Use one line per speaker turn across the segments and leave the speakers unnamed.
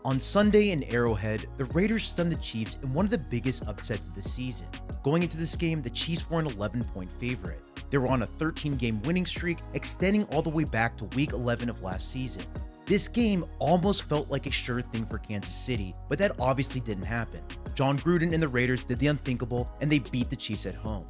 On Sunday in Arrowhead, the Raiders stunned the Chiefs in one of the biggest upsets of the season. Going into this game, the Chiefs were an 11-point favorite. They were on a 13-game winning streak, extending all the way back to Week 11 of last season. This game almost felt like a sure thing for Kansas City, but that obviously didn't happen. Jon Gruden and the Raiders did the unthinkable, and they beat the Chiefs at home.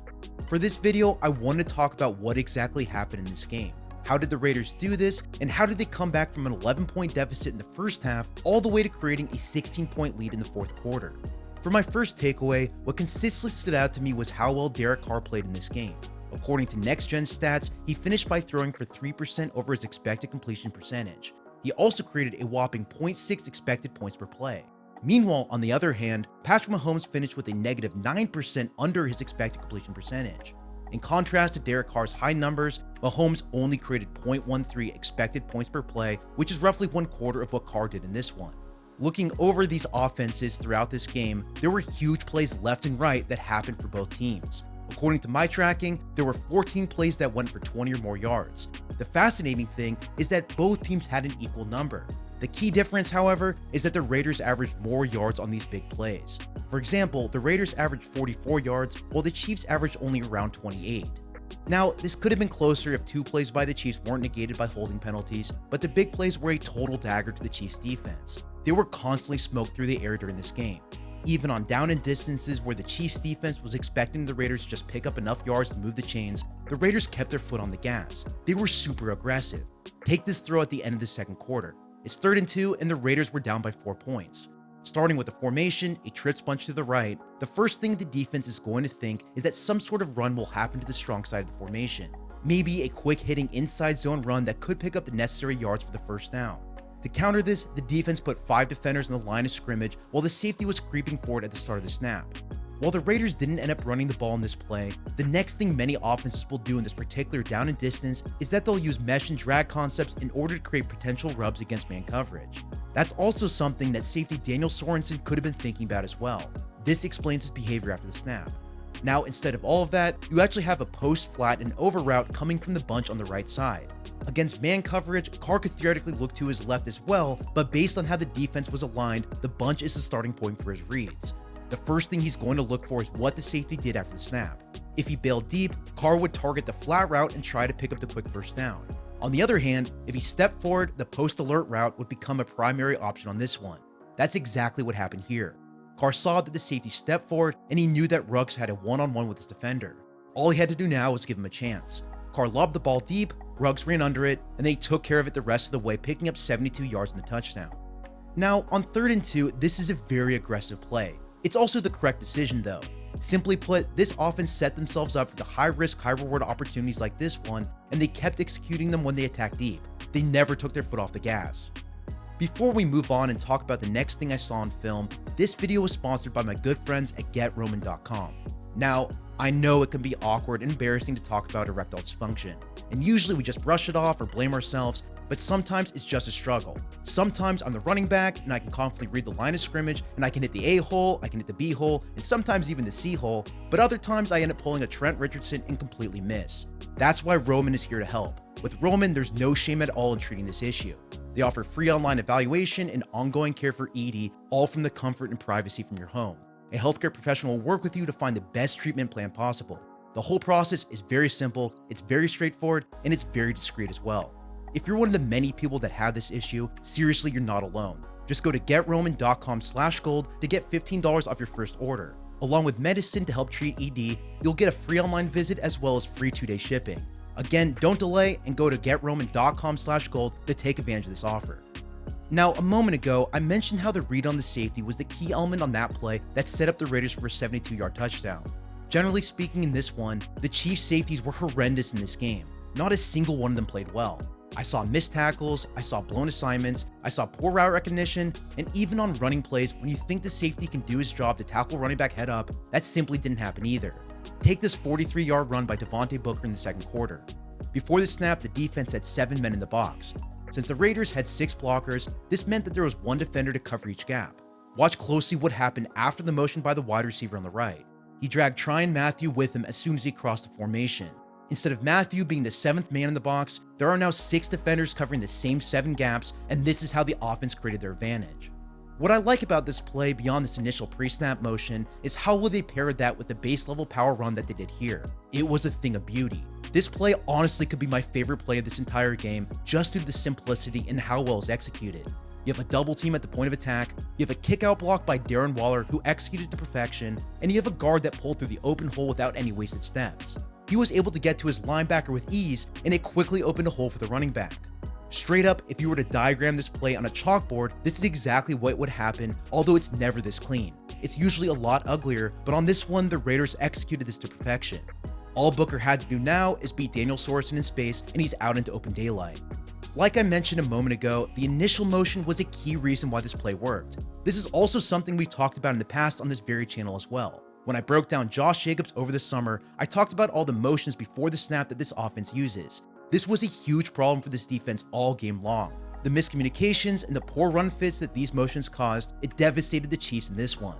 For this video, I wanted to talk about what exactly happened in this game. How did the Raiders do this, and how did they come back from an 11-point deficit in the first half all the way to creating a 16-point lead in the fourth quarter? For my first takeaway, what consistently stood out to me was how well Derek Carr played in this game. According to Next Gen Stats, he finished by throwing for 3% over his expected completion percentage. He also created a whopping 0.6 expected points per play. Meanwhile, on the other hand, Patrick Mahomes finished with a negative 9% under his expected completion percentage. In contrast to Derek Carr's high numbers, Mahomes only created 0.13 expected points per play, which is roughly 1/4 of what Carr did in this one. Looking over these offenses throughout this game, there were huge plays left and right that happened for both teams. According to my tracking, there were 14 plays that went for 20 or more yards. The fascinating thing is that both teams had an equal number. The key difference, however, is that the Raiders averaged more yards on these big plays. For example, the Raiders averaged 44 yards, while the Chiefs averaged only around 28. Now, this could have been closer if two plays by the Chiefs weren't negated by holding penalties, but the big plays were a total dagger to the Chiefs' defense. They were constantly smoked through the air during this game. Even on down and distances where the Chiefs' defense was expecting the Raiders to just pick up enough yards to move the chains, the Raiders kept their foot on the gas. They were super aggressive. Take this throw at the end of the second quarter. It's 3rd and 2, and the Raiders were down by 4 points. Starting with the formation, a trips bunch to the right, the first thing the defense is going to think is that some sort of run will happen to the strong side of the formation. Maybe a quick hitting inside zone run that could pick up the necessary yards for the first down. To counter this, the defense put 5 defenders in the line of scrimmage while the safety was creeping forward at the start of the snap. While the Raiders didn't end up running the ball in this play, the next thing many offenses will do in this particular down and distance is that they'll use mesh and drag concepts in order to create potential rubs against man coverage. That's also something that safety Daniel Sorensen could have been thinking about as well. This explains his behavior after the snap. Now, instead of all of that, you actually have a post flat and over route coming from the bunch on the right side. Against man coverage, Carr could theoretically look to his left as well, but based on how the defense was aligned, the bunch is the starting point for his reads. The first thing he's going to look for is what the safety did after the snap. If he bailed deep, Carr would target the flat route and try to pick up the quick first down. On the other hand, if he stepped forward, the post alert route would become a primary option on this one. That's exactly what happened here. Carr saw that the safety stepped forward, and he knew that Ruggs had a one-on-one with his defender. All he had to do now was give him a chance. Carr lobbed the ball deep, Ruggs ran under it, and they took care of it the rest of the way, picking up 72 yards in the touchdown. Now, on 3rd and 2, this is a very aggressive play. It's also the correct decision though. Simply put, this offense set themselves up for the high-risk, high-reward opportunities like this one, and they kept executing them when they attacked deep. They never took their foot off the gas. Before we move on and talk about the next thing I saw on film, this video was sponsored by my good friends at GetRoman.com. Now, I know it can be awkward and embarrassing to talk about erectile dysfunction, and usually we just brush it off or blame ourselves, but sometimes it's just a struggle. Sometimes I'm the running back and I can confidently read the line of scrimmage and I can hit the A-hole, I can hit the B-hole, and sometimes even the C-hole, but other times I end up pulling a Trent Richardson and completely miss. That's why Roman is here to help. With Roman, there's no shame at all in treating this issue. They offer free online evaluation and ongoing care for ED, all from the comfort and privacy from your home. A healthcare professional will work with you to find the best treatment plan possible. The whole process is very simple, it's very straightforward, and it's very discreet as well. If you're one of the many people that have this issue, seriously, you're not alone. Just go to GetRoman.com/gold to get $15 off your first order. Along with medicine to help treat ED, you'll get a free online visit as well as free 2-day shipping. Again, don't delay and go to GetRoman.com/gold to take advantage of this offer. Now, a moment ago, I mentioned how the read on the safety was the key element on that play that set up the Raiders for a 72-yard touchdown. Generally speaking in this one, the Chiefs' safeties were horrendous in this game. Not a single one of them played well. I saw missed tackles, I saw blown assignments, I saw poor route recognition, and even on running plays, when you think the safety can do his job to tackle running back head up, that simply didn't happen either. Take this 43-yard run by Devontae Booker in the second quarter. Before the snap, the defense had 7 men in the box. Since the Raiders had 6 blockers, this meant that there was 1 defender to cover each gap. Watch closely what happened after the motion by the wide receiver on the right. He dragged Tryon Matthew with him as soon as he crossed the formation. Instead of Matthew being the 7th man in the box, there are now 6 defenders covering the same 7 gaps, and this is how the offense created their advantage. What I like about this play beyond this initial pre-snap motion is how well they paired that with the base level power run that they did here. It was a thing of beauty. This play honestly could be my favorite play of this entire game just due to the simplicity and how well it's executed. You have a double team at the point of attack, you have a kick out block by Darren Waller who executed to perfection, and you have a guard that pulled through the open hole without any wasted steps. He was able to get to his linebacker with ease, and it quickly opened a hole for the running back. Straight up, if you were to diagram this play on a chalkboard, this is exactly what would happen, although it's never this clean. It's usually a lot uglier, but on this one, the Raiders executed this to perfection. All Booker had to do now is beat Daniel Sorensen in space, and he's out into open daylight. Like I mentioned a moment ago, the initial motion was a key reason why this play worked. This is also something we've talked about in the past on this very channel as well. When I broke down Josh Jacobs over the summer, I talked about all the motions before the snap that this offense uses. This was a huge problem for this defense all game long. The miscommunications and the poor run fits that these motions caused, it devastated the Chiefs in this one.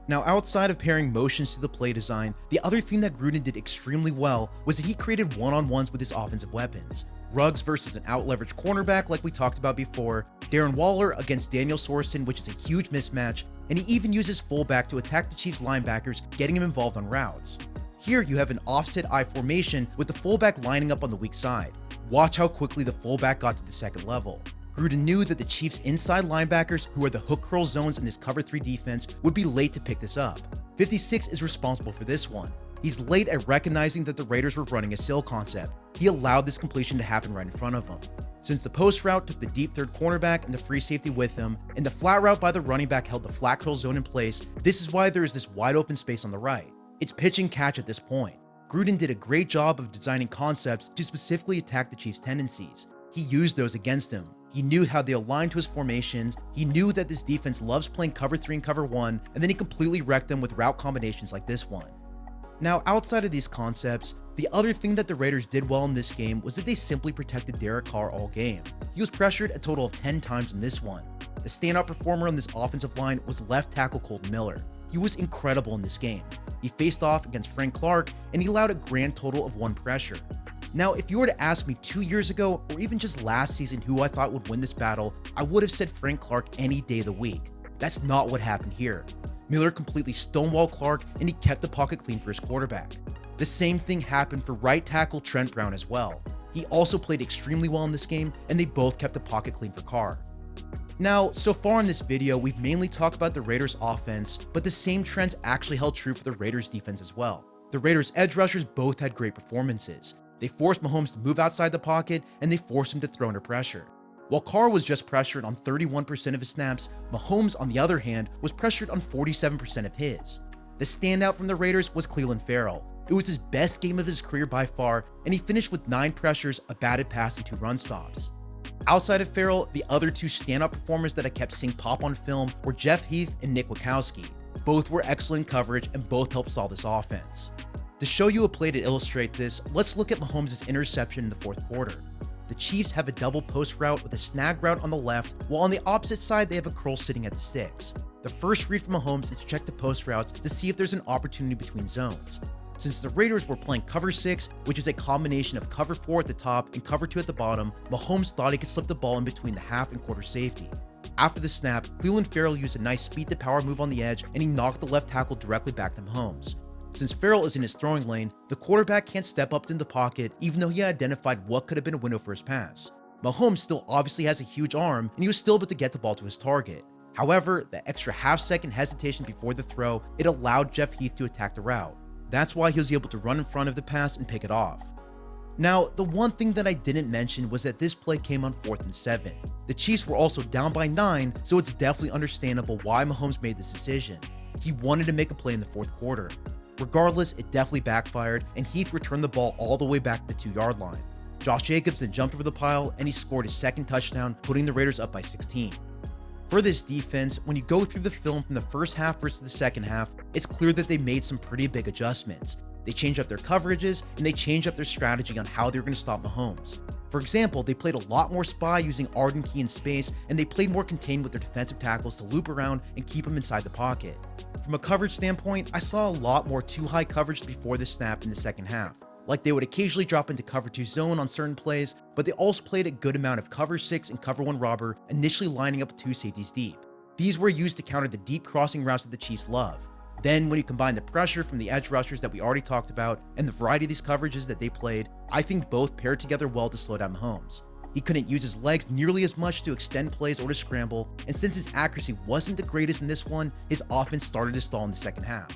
Now, outside of pairing motions to the play design, the other thing that Gruden did extremely well was that he created one-on-ones with his offensive weapons. Ruggs versus an out-leveraged cornerback like we talked about before, Darren Waller against Daniel Sorensen, which is a huge mismatch, and he even uses fullback to attack the Chiefs linebackers, getting him involved on routes. Here you have an offset I formation with the fullback lining up on the weak side. Watch how quickly the fullback got to the second level. Gruden knew that the Chiefs' inside linebackers, who are the hook curl zones in this cover 3 defense, would be late to pick this up. 56 is responsible for this one. He's late at recognizing that the Raiders were running a sail concept. He allowed this completion to happen right in front of him. Since the post route took the deep third cornerback and the free safety with him, and the flat route by the running back held the flat curl zone in place, this is why there is this wide open space on the right. It's pitch and catch at this point. Gruden did a great job of designing concepts to specifically attack the Chiefs' tendencies. He used those against him. He knew how they aligned to his formations, he knew that this defense loves playing cover 3 and cover 1, and then he completely wrecked them with route combinations like this one. Now, outside of these concepts, the other thing that the Raiders did well in this game was that they simply protected Derek Carr all game. He was pressured a total of 10 times in this one. The standout performer on this offensive line was left tackle Colton Miller. He was incredible in this game. He faced off against Frank Clark, and he allowed a grand total of 1 pressure. Now, if you were to ask me 2 years ago, or even just last season who I thought would win this battle, I would have said Frank Clark any day of the week. That's not what happened here. Miller completely stonewalled Clark, and he kept the pocket clean for his quarterback. The same thing happened for right tackle Trent Brown as well. He also played extremely well in this game, and they both kept the pocket clean for Carr. Now, so far in this video, we've mainly talked about the Raiders' offense, but the same trends actually held true for the Raiders' defense as well. The Raiders' edge rushers both had great performances. They forced Mahomes to move outside the pocket, and they forced him to throw under pressure. While Carr was just pressured on 31% of his snaps, Mahomes, on the other hand, was pressured on 47% of his. The standout from the Raiders was Clelin Ferrell. It was his best game of his career by far, and he finished with 9 pressures, a batted pass, and 2 run stops. Outside of Ferrell, the other 2 standout performers that I kept seeing pop on film were Jeff Heath and Nick Wikowski. Both were excellent coverage and both helped stall this offense. To show you a play to illustrate this, let's look at Mahomes' interception in the 4th quarter. The Chiefs have a double post route with a snag route on the left, while on the opposite side they have a curl sitting at the 6. The first read from Mahomes is to check the post routes to see if there's an opportunity between zones. Since the Raiders were playing cover 6, which is a combination of cover 4 at the top and cover 2 at the bottom, Mahomes thought he could slip the ball in between the half and quarter safety. After the snap, Clelin Ferrell used a nice speed to power move on the edge, and he knocked the left tackle directly back to Mahomes. Since Ferrell is in his throwing lane, the quarterback can't step up in the pocket even though he identified what could have been a window for his pass. Mahomes still obviously has a huge arm, and he was still able to get the ball to his target. However, the extra half-second hesitation before the throw, it allowed Jeff Heath to attack the route. That's why he was able to run in front of the pass and pick it off. Now, the one thing that I didn't mention was that this play came on 4th and 7. The Chiefs were also down by 9, so it's definitely understandable why Mahomes made this decision. He wanted to make a play in the 4th quarter. Regardless, it definitely backfired, and Heath returned the ball all the way back to the 2-yard line. Josh Jacobs then jumped over the pile, and he scored his 2nd touchdown, putting the Raiders up by 16. For this defense, when you go through the film from the first half versus the second half, it's clear that they made some pretty big adjustments. They changed up their coverages, and they changed up their strategy on how they were going to stop Mahomes. For example, they played a lot more spy using Arden Key in space, and they played more contained with their defensive tackles to loop around and keep him inside the pocket. From a coverage standpoint, I saw a lot more too high coverage before the snap in the second half. Like they would occasionally drop into cover 2 zone on certain plays, but they also played a good amount of cover 6 and cover 1 robber, initially lining up 2 safeties deep. These were used to counter the deep crossing routes that the Chiefs love. Then, when you combine the pressure from the edge rushers that we already talked about and the variety of these coverages that they played, I think both paired together well to slow down Mahomes. He couldn't use his legs nearly as much to extend plays or to scramble, and since his accuracy wasn't the greatest in this one, his offense started to stall in the second half.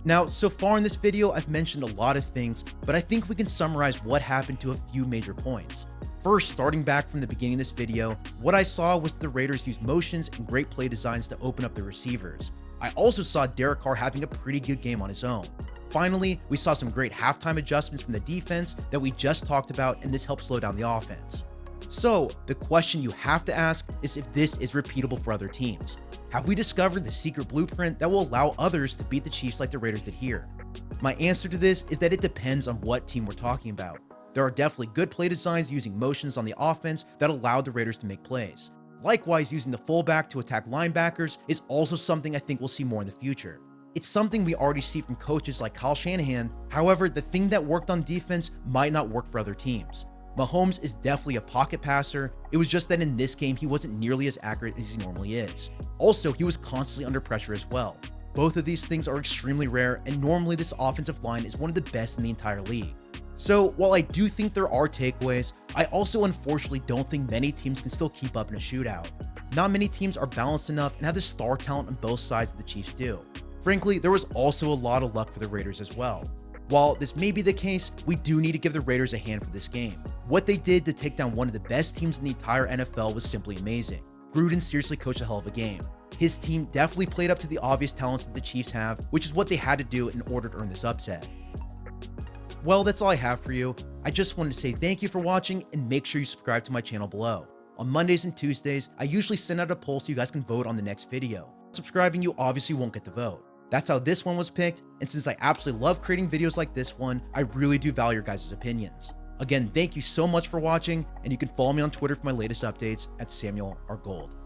Now, so far in this video, I've mentioned a lot of things, but I think we can summarize what happened to a few major points. First, starting back from the beginning of this video, what I saw was the Raiders use motions and great play designs to open up the receivers. I also saw Derek Carr having a pretty good game on his own. Finally, we saw some great halftime adjustments from the defense that we just talked about, and this helped slow down the offense. So, the question you have to ask is if this is repeatable for other teams. Have we discovered the secret blueprint that will allow others to beat the Chiefs like the Raiders did here? My answer to this is that it depends on what team we're talking about. There are definitely good play designs using motions on the offense that allowed the Raiders to make plays. Likewise, using the fullback to attack linebackers is also something I think we'll see more in the future. It's something we already see from coaches like Kyle Shanahan. However, the thing that worked on defense might not work for other teams. Mahomes is definitely a pocket passer. It was just that in this game, he wasn't nearly as accurate as he normally is. Also, he was constantly under pressure as well. Both of these things are extremely rare, and normally this offensive line is one of the best in the entire league. So, while I do think there are takeaways, I also unfortunately don't think many teams can still keep up in a shootout. Not many teams are balanced enough and have the star talent on both sides that the Chiefs do. Frankly, there was also a lot of luck for the Raiders as well. While this may be the case, we do need to give the Raiders a hand for this game. What they did to take down one of the best teams in the entire NFL was simply amazing. Gruden seriously coached a hell of a game. His team definitely played up to the obvious talents that the Chiefs have, which is what they had to do in order to earn this upset. Well, that's all I have for you. I just wanted to say thank you for watching and make sure you subscribe to my channel below. On Mondays and Tuesdays, I usually send out a poll so you guys can vote on the next video. Subscribing, you obviously won't get the vote. That's how this one was picked, and since I absolutely love creating videos like this one, I really do value your guys' opinions. Again, thank you so much for watching, and you can follow me on Twitter for my latest updates at Samuel R. Gold.